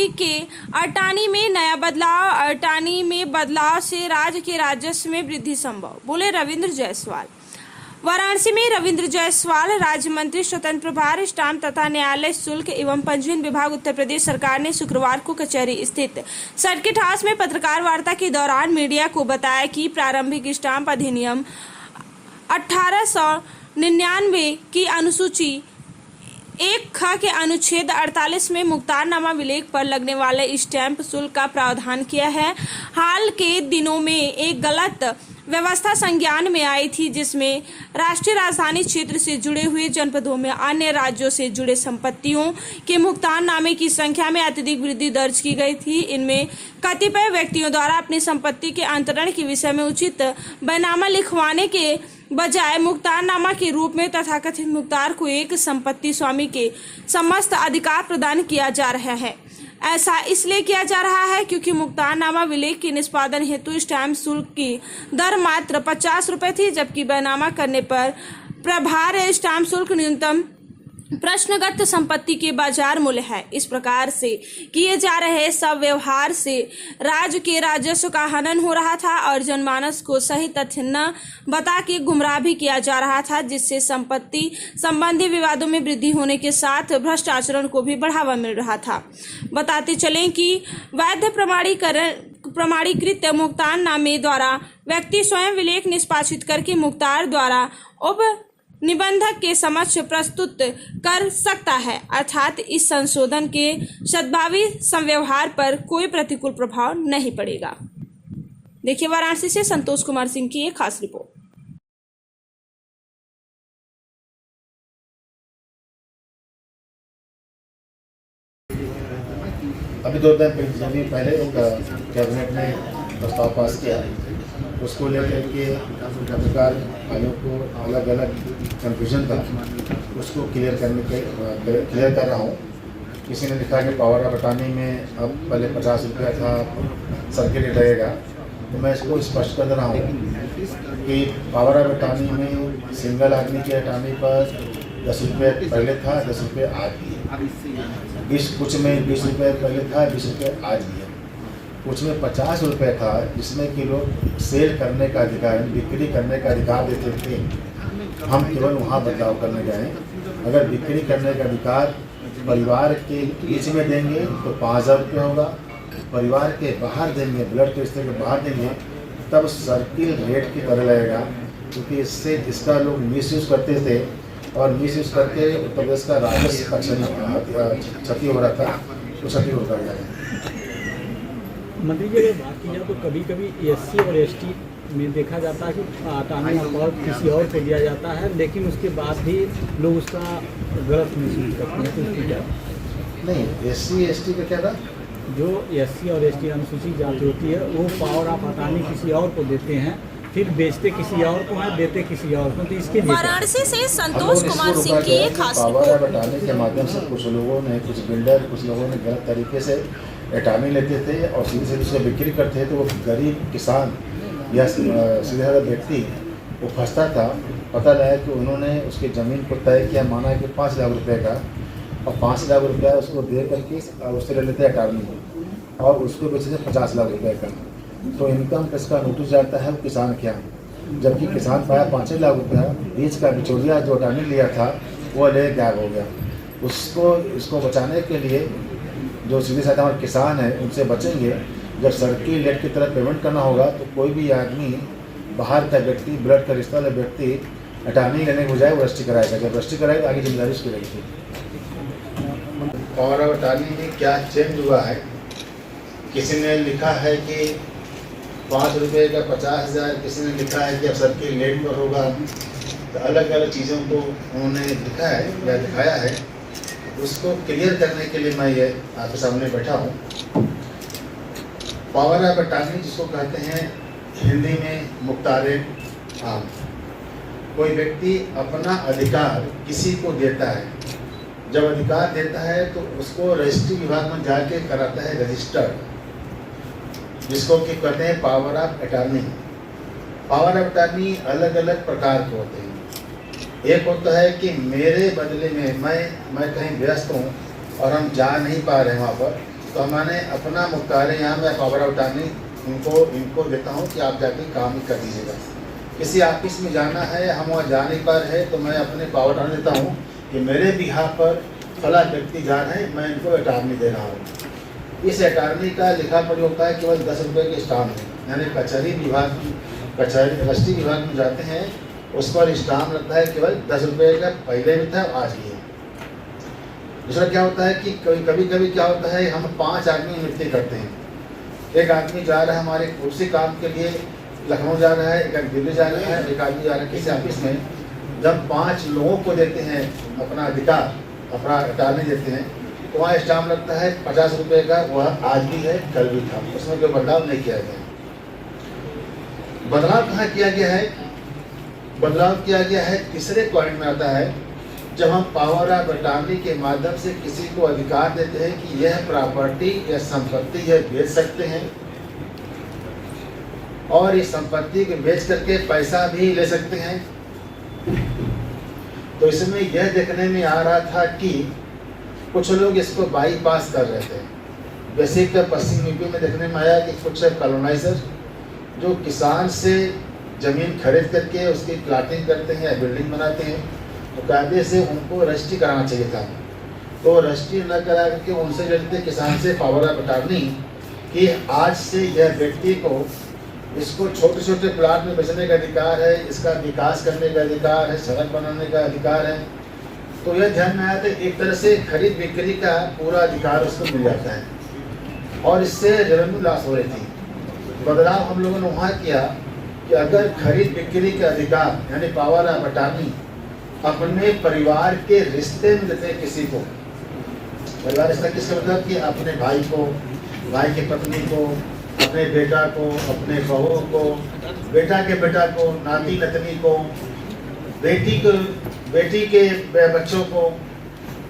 वाराणसी के अटानी में नया बदलाव, अटानी में बदलाव से राज्य के राजस्व में वृद्धि संभव, बोले रविंद्र जायसवाल। वाराणसी में रविंद्र जायसवाल राज्य मंत्री स्वतंत्र प्रभार स्टाम्प तथा न्यायालय शुल्क एवं पंजीयन विभाग उत्तर प्रदेश सरकार ने शुक्रवार को कचहरी स्थित सर्किट हाउस में पत्रकार वार्ता के दौरान मीडिया को बताया कि प्रारंभिक स्टाम्प अधिनियम 1899 की अनुसूची 1 के अनुच्छेद 48 में मुक्तारनामा विलेख पर लगने वाले स्टैंप शुल्क का प्रावधान किया है। हाल के दिनों में एक गलत व्यवस्था संज्ञान में आई थी, जिसमें राष्ट्रीय राजधानी क्षेत्र से जुड़े हुए जनपदों में अन्य राज्यों से जुड़े संपत्तियों के भुगताननामे की संख्या में अत्यधिक वृद्धि दर्ज की गई थी। इनमें कतिपय व्यक्तियों द्वारा अपनी संपत्ति के अंतरण के विषय में उचित बैनामा लिखवाने के बजाय मुक्तारनामा के रूप में तथाकथित मुक्तार को एक संपत्ति स्वामी के समस्त अधिकार प्रदान किया जा रहा है। ऐसा इसलिए किया जा रहा है क्योंकि मुक्तारनामा विलेख के निष्पादन हेतु स्टैंप शुल्क की दर मात्र 50 रुपए थी, जबकि बैनामा करने पर प्रभार स्टैंप शुल्क न्यूनतम प्रश्नगत संपत्ति के बाजार मूल्य है। इस प्रकार से किए जा रहे सब व्यवहार से राज्य के राजस्व का हनन हो रहा था और जनमानस को सही तथ्य न बता के गुमराह भी किया जा रहा था, जिससे संपत्ति संबंधी विवादों में वृद्धि होने के साथ भ्रष्ट आचरण को भी बढ़ावा मिल रहा था। बताते चलें कि वैध प्रमाणीकृत मुक्तारनामे द्वारा व्यक्ति स्वयं विलेख निष्पादित करके मुक्तार द्वारा उप निबंधक के समक्ष प्रस्तुत कर सकता है, अर्थात इस संशोधन के सद्भावी संव्यवहार पर कोई प्रतिकूल प्रभाव नहीं पड़ेगा। देखिए वाराणसी से संतोष कुमार सिंह की एक खास रिपोर्ट। अभी 2 दिन पहले एक कैबिनेट ने प्रस्ताव पास किया, उसको लेकर के पत्रकार भाइयों को अलग अलग कंफ्यूजन था, उसको क्लियर कर रहा हूँ। किसी ने लिखा कि पावर ऑफ अटॉर्नी में अब पहले 50 रुपया था, सर्किट रेट रहेगा, तो मैं इसको स्पष्ट कर रहा हूँ कि पावर ऑफ अटॉर्नी में सिंगल आदमी के अटॉर्नी पर 10 रुपये पहले था, 10 रुपये आज भी है। कुछ में 20 रुपये पहले था, 20 रुपये आज भी है। कुछ में 50 रुपये था, जिसमें कि लोग सेल करने का अधिकार, बिक्री करने का अधिकार देते थे। हम केवल वहाँ बदलाव करने गए। अगर बिक्री करने का अधिकार परिवार के बीच में देंगे तो 5000 रुपये होगा, परिवार के बाहर देंगे, ब्लड के रिश्ते के बाहर देंगे तब सर्किल रेट की तरह लगेगा, क्योंकि इससे जिसका लोग मिसयूज़ करते थे और मिसयूज़ करके उत्तर प्रदेश का राजस्व का क्षति हो रहा था, तो क्षति होता है। मंत्री जी अगर बात की जाए तो कभी कभी SC और ST में देखा जाता है कि अटॉर्नी पावर किसी और को दिया जाता है, लेकिन उसके बाद भी लोग उसका गलत महसूस करते हैं, तो उसकी क्या? नहीं, SC ST का क्या था? जो SC और ST अनुसूचित जाति होती है वो पावर ऑफ अटॉर्नी किसी और को देते हैं, फिर बेचते किसी और को है, देते किसी और को, तो इसके वाराणसी से संतोष कुमार सिंह की एक खास पावर ऑफ अटॉर्नी के माध्यम से कुछ लोगों ने, कुछ बिल्डर, कुछ लोगों ने गलत तरीके से अटॉर्नी लेते थे और सीधे सीधे उसको बिक्री करते थे, तो वो गरीब किसान या सीधा व्यक्ति वो फंसता था। पता लगा कि उन्होंने उसकी ज़मीन को तय किया, माना कि 5 लाख रुपए का, और 5 लाख रुपया उसको दे करके उससे ले लेते अटॉर्नी और उसको बेचते 50 लाख रुपए का। तो इनकम टैक्स का नोटिस जाता है वो किसान के यहाँ, जबकि किसान पाया 5 लाख रुपया, बीच का बिचौलिया जो अटॉर्नी लिया था वो ले गायब हो गया। इसको बचाने के लिए जो सीधे साधे हमारे किसान हैं उनसे बचेंगे। जब सर्किल रेट की तरफ पेमेंट करना होगा तो कोई भी आदमी, बाहर का व्यक्ति, ब्लड का रिश्ता वाला व्यक्ति अटॉर्नी लेने के बजाय वो रजिस्ट्री कराएगा। जब रजिस्ट्री कराएगा आगे जिम्मेदारी उसकी रहेगी। पावर ऑफ अटॉर्नी में क्या चेंज हुआ है, किसी ने लिखा है कि 5 रुपये का 50,000, किसी ने लिखा है कि अब सर्किल रेट पर होगा, तो अलग अलग चीज़ों को उन्होंने लिखा है या दिखाया है। उसको क्लियर करने के लिए मैं ये आपके सामने बैठा हूँ। पावर ऑफ अटॉर्नी जिसको कहते हैं हिंदी में मुख्तारे आम, कोई व्यक्ति अपना अधिकार किसी को देता है। जब अधिकार देता है तो उसको रजिस्ट्री विभाग में जाके कराता है रजिस्टर्ड, जिसको कि कहते हैं power of attorney. Power of attorney अलग अलग प्रकार के होते हैं। एक होता है कि मेरे बदले में मैं कहीं व्यस्त हूँ और हम जा नहीं पा रहे हैं वहाँ पर, तो मैंने अपना मुख्तार यहाँ में पावर ऑफ अटॉर्नी इनको देता हूँ कि आप जाके काम कर दीजिएगा। किसी ऑफिस में जाना है, हम वहाँ जा नहीं पा रहे, तो मैं अपने पावर अटॉर्नी देता हूँ कि मेरे बिहार पर फला व्यक्ति जा रहे हैं, मैं इनको अटॉर्नी दे रहा हूँ। इस अटॉर्नी का लिखा पढ़ी होता है केवल 10 रुपये के स्टाम्प है, यानी कचहरी रजिस्ट्री विभाग में जाते हैं, उस पर स्टाम्प लगता है केवल 10 रुपये का, पहले भी था आज भी है। दूसरा क्या होता है कि कभी कभी क्या होता है, हम 5 आदमी नियुक्ति करते हैं। एक आदमी जा रहा है हमारे कुर्सी काम के लिए लखनऊ जा रहा है, एक आदमी दिल्ली जा रहा है, एक आदमी जा रहा है किसी ऑफिस में। जब 5 लोगों को देते हैं अपना अधिकार, अपना अटॉर्नी देते हैं, तो वहाँ स्टाम्प लगता है 50 रुपये का, वह आज भी है कल भी था, उसमें कोई बदलाव नहीं किया गया। बदलाव कहाँ किया गया है? बदलाव किया गया है तीसरे पॉइंट में आता है, जब हम पावर ऑफ अटॉर्नी के माध्यम से किसी को अधिकार देते हैं कि यह प्रॉपर्टी या संपत्ति यह बेच सकते हैं और इस संपत्ति को बेच करके पैसा भी ले सकते हैं। तो इसमें यह देखने में आ रहा था कि कुछ लोग इसको बाईपास कर रहे थे। बेसिक पश्चिम यूपी में देखने में आया कि कुछ कॉलोनाइजर जो किसान से ज़मीन खरीद करके उसकी प्लाटिंग करते हैं या बिल्डिंग बनाते हैं, तो कायदे से उनको रजिस्ट्री कराना चाहिए था। तो रजिस्ट्री न करा करके उनसे जल्दी किसान से पावर ऑफ अटॉर्नी कि आज से यह व्यक्ति को इसको छोटे छोटे प्लाट में बेचने का अधिकार है, इसका विकास करने का अधिकार है, सड़क बनाने का अधिकार है। तो यह ध्यान में आया था, एक तरह से खरीद बिक्री का पूरा अधिकार उसको मिल जाता है और इससे रेवेन्यू लॉस हो रही थी। बदलाव हम लोगों ने वहाँ किया कि अगर खरीद बिक्री के अधिकार यानी पावर ऑफ अटॉर्नी अपने परिवार के रिश्ते में देते किसी को, परिवार रिश्ता किसका मतलब कि अपने भाई को, भाई की पत्नी को, अपने बेटा को, अपने बहू को, बेटा के बेटा को, नाती नतनी को, बेटी के बच्चों को,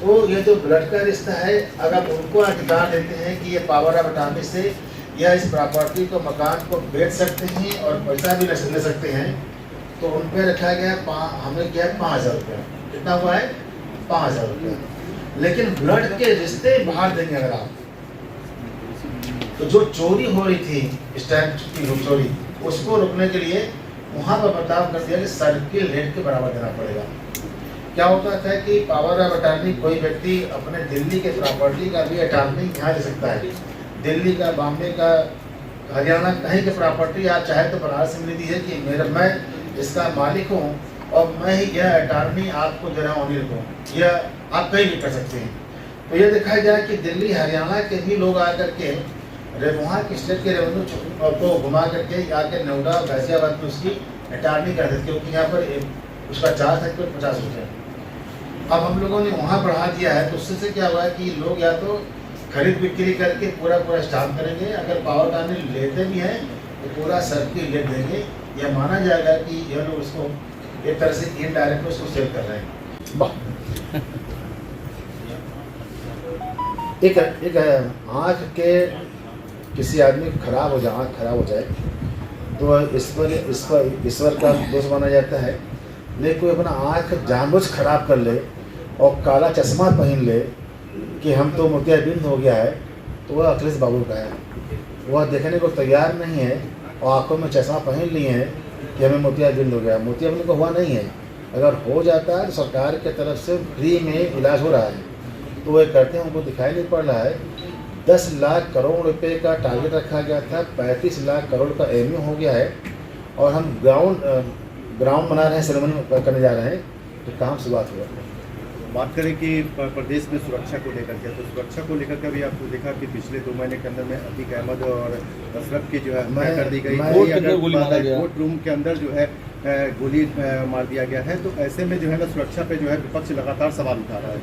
तो ये जो ब्लड का रिश्ता है, अगर उनको अधिकार देते हैं कि ये पावर ऑफ अटॉर्नी से या इस प्रॉपर्टी को, मकान को बेच सकते हैं और पैसा भी ले सकते हैं, तो उन पर रखा गया हमें क्या 5,000 रुपया। कितना हुआ है? 5,000 रुपया। लेकिन ब्लड के रिश्ते बाहर देंगे अगर आप, तो जो चोरी हो रही थी स्टैम्प की चोरी, उसको रोकने के लिए वहाँ पर बदलाव कर दिया कि सर्किल रेट के बराबर देना पड़ेगा। क्या होता था कि पावर ऑफ अटॉर्नी कोई व्यक्ति अपने दिल्ली के प्रॉपर्टी का भी अटॉर्नी यहाँ दे सकता है। दिल्ली का, बॉम्बे का, हरियाणा कहीं की प्रॉपर्टी आप चाहे तो बनारस में दी है कि मैं इसका मालिक हूँ और मैं ही यह अटॉर्नी आपको दे रहा हूँ अनिल को, यह आप कहीं भी कर सकते हैं। तो यह देखा जाए कि दिल्ली हरियाणा के भी लोग आकर के वहाँ के स्टेट के रेवेन्यू को घुमा करके आकर नोएडा गाजियाबाद में उसकी अटॉर्नी कर देते, क्योंकि यहाँ पर उसका चार्ज है केवल 50 रुपये। अब हम लोगों ने वहाँ बढ़ा दिया है, तो उससे क्या हुआ है कि लोग या तो खरीद बिक्री करके पूरा स्टाम्प करेंगे, अगर पावर अटॉर्नी लेते भी हैं तो पूरा सर्किल रेट देंगे। यह माना जाएगा कि यह लोग उसको एक तरह से इनडायरेक्ट उसको सेल कर रहे हैं। एक आँख के किसी आदमी खराब हो जाए, आँख खराब हो जाए, तो ईश्वर का दोष माना जाता है। लेकिन कोई अपना आँख जानबूझ खराब कर ले और काला चश्मा पहन ले कि हम तो मोतियाबिंद हो गया है, तो वह अखिलेश बाबू का है। वह देखने को तैयार नहीं है और आंखों में चश्मा पहन लिए हैं कि हमें मोतियाबिंद हो गया। मोतियाबिंद को हुआ नहीं है, अगर हो जाता है तो सरकार के तरफ से फ्री में इलाज हो रहा है, तो वह करते हैं, उनको दिखाई नहीं पड़ रहा है। 10 लाख करोड़ रुपए का टारगेट रखा गया था, 35 लाख करोड़ का एमयू हो गया है और हम ग्राउंड बना रहे हैं, सेरेमनी करने जा रहे हैं, तो काम शुरुआत हुआ। बात करें कि प्रदेश में सुरक्षा को लेकर के, तो सुरक्षा को लेकर के भी आपको देखा कि पिछले 2 महीने के अंदर में अतीक अहमद और अशरफ की जो है हत्या कर दी गई, कोर्ट रूम के अंदर जो है गोली मार दिया गया है। तो ऐसे में जो है ना सुरक्षा पे जो है विपक्ष लगातार सवाल उठा रहा है।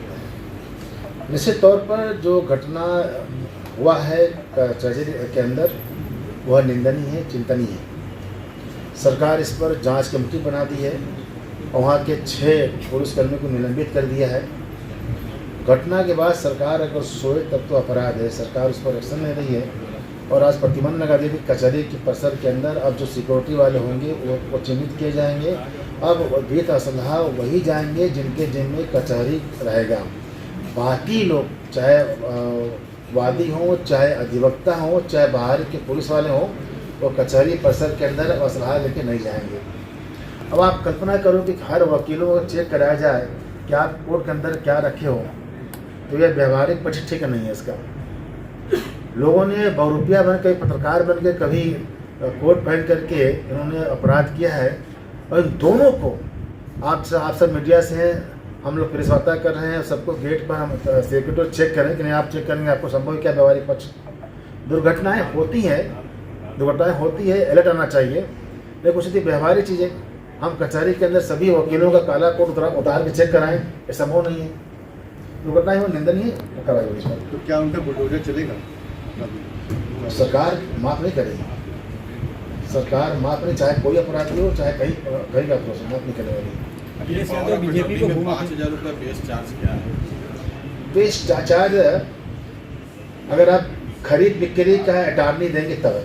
निश्चित तौर पर जो घटना हुआ है ट्रेजेडी के अंदर, वह निंदनीय है, चिंतनीय है। सरकार इस पर जांच कमेटी बना दी है और वहाँ के 6 पुलिसकर्मियों को निलंबित कर दिया है। घटना के बाद सरकार अगर सोए तब तो अपराध है, सरकार उस पर एक्शन ले रही है और आज प्रतिबंध लगा दिया कि कचहरी के परिसर के अंदर अब जो सिक्योरिटी वाले होंगे वो चिन्हित किए जाएंगे। अब वित्त असलहा वही जाएंगे जिनके जिम्मे कचहरी रहेगा। बाकी लोग चाहे वादी हों, चाहे अधिवक्ता हों, चाहे बाहर के पुलिस वाले हों, वो कचहरी परिसर के अंदर असलहा लेके नहीं जाएंगे। अब आप कल्पना करो कि हर वकीलों को चेक कराया जाए कि आप कोर्ट के अंदर क्या रखे हो, तो यह व्यवहारिक पक्ष ठीक नहीं है इसका। लोगों ने बहुरूपिया बन के, पत्रकार बन के, कभी कोट पहन करके इन्होंने अपराध किया है, और इन दोनों को आप सब मीडिया से हैं, हम लोग प्रेस वार्ता कर रहे हैं, सबको गेट पर हम सिक्योरिटी चेक करें कि नहीं आप चेक करेंगे, आपको संभव है क्या व्यवहारिक पक्ष। दुर्घटनाएं होती हैं, अलर्ट आना चाहिए, लेकिन उसी व्यवहारिक चीज़ें हम कचहरी के अंदर सभी वकीलों का काला कोट उतार के चेक कराएं, ये संभव नहीं है। दुर्घटनाएं हो निंदनीय कार्रवाई होगी इस पर। तो क्या उनका बुलडोजर चलेगा? सरकार माफ नहीं करेगी, सरकार माफ नहीं, चाहे कोई अपराधी हो, चाहे कहीं का प्रोसेस माफ नहीं करने वाली। अखिलेश यादव बीजेपी को 5,000 रुपये बेस चार्ज किया है। बेस चार्ज अगर आप खरीद बिक्री का अटॉर्नी देंगे तब